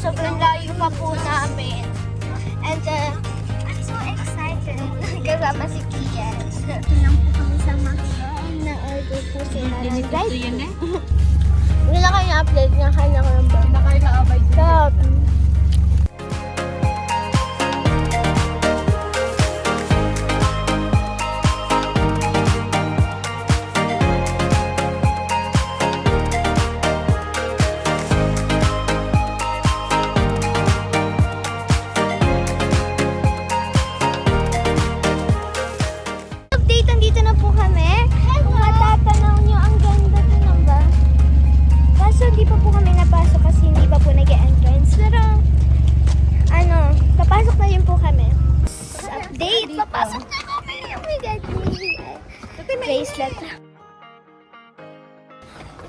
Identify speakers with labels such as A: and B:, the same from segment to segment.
A: Sobrang layo pa po namin. And I'm so excited. Kasama si Kian. Ito lang po kami sa Macdo. Na-order po sila ng ride. Hindi na kayo na-update ng kanyang number.
B: Hindi na kayo na-abay dito.
A: Stop. Papasok na kami! Oh my God! Bracelet.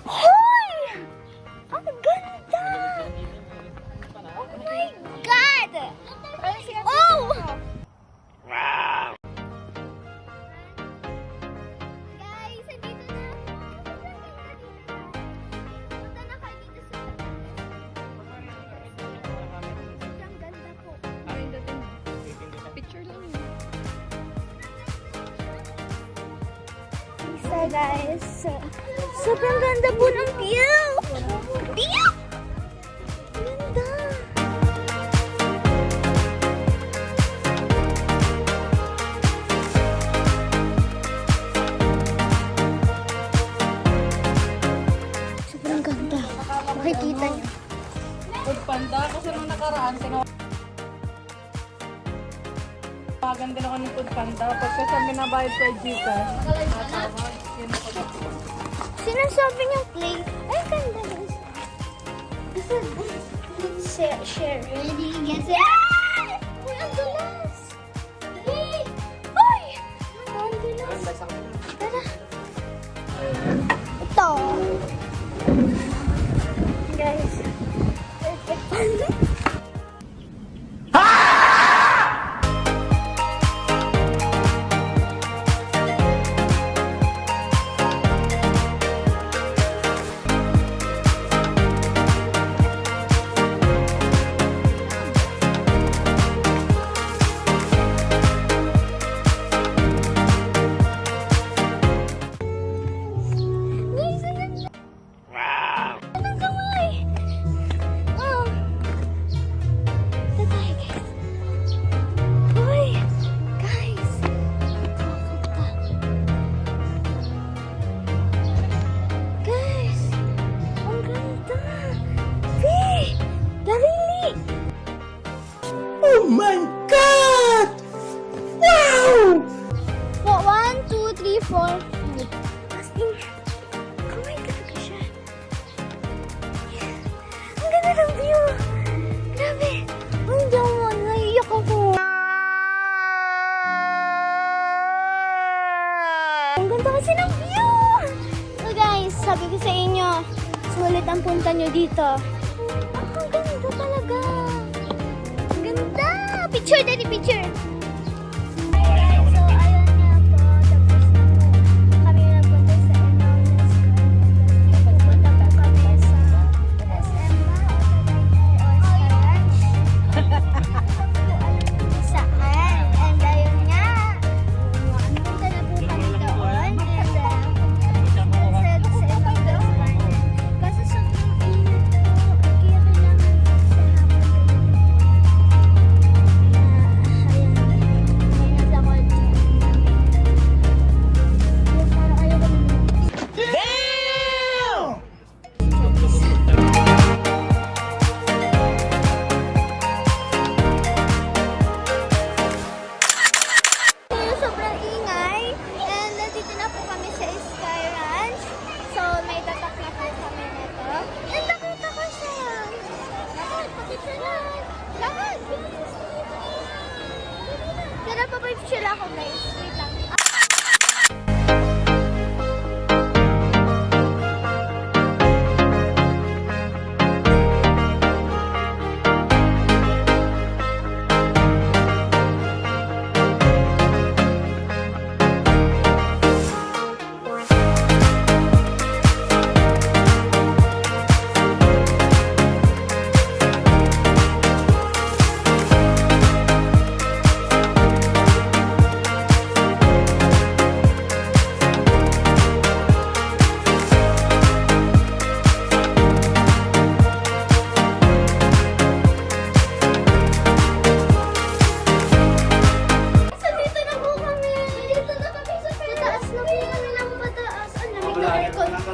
A: Hoy! Ang ganda! Oh my God! Oh! Wow! Guys, andito na. Punta na kayo dito sa ang ganda po.
B: Picture lang yun.
A: So guys, sobrang ganda po ng view! View! Ganda! Sobrang ganda. Makikita niyo.
B: Food Panda. Kasi nung nakaraan, tinawagan din ako ng Food Panda. Pagka sa minabayad ko ay Gcash.
A: Sinasabi niyang play. Ay, ganda guys. Share. Ready? Get it? Uy, ang dulas! Uy! Ang dulas! Tara! Ito! Guys, perfect panda.
C: Oh my God! Wow!
A: 1, 2, 3, 4, 5. As in, kamay talaga siya. Ang ganda ng view. Grabe. Ang damo. Naiiyak ako. Ang ganda kasi ng view. So guys, sabi ko sa inyo, sulit ang punta nyo dito. Ang ganda talaga. Ang ganda. Picture, daddy, picture. Ayan.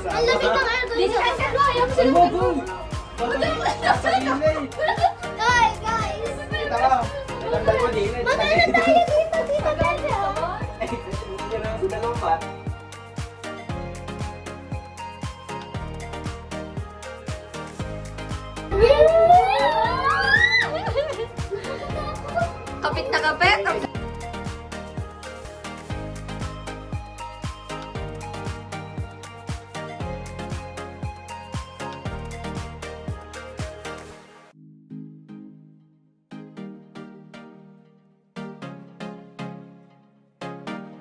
A: Ang lamig ng aircon.
B: Dito ka sa loyo.
C: Ay, wag mo! Sasabihin
A: Guys!
C: Kita ka! Tanggal ko din.
A: Magkano tayo dito? Dito tayo.
C: Yan ang dalawa pa.
B: Kapit na kapit.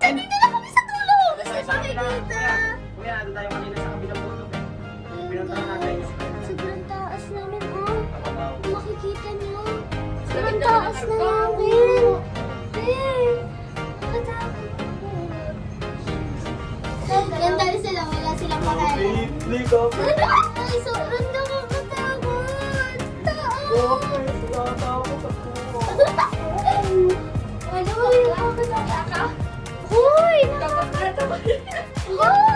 A: Dito na kami sa tulog. Gusto makikita.
C: Kuya, nandun tayo kanina sa kabilang bundok eh. Pinuntahan natin yung
A: Sobrang taas namin, oh. Kung makikita niyo. Sobrang taas na namin. Eh, nakatakot ako. Yan dahil sila, wala silang pakialam.
C: Ligo!
A: Ay, sobrang nakakatakot. Taas.
C: Natatakot ako.
A: Ano ba yung nakakatakot? Hoy! Nakakatakot. Hoy!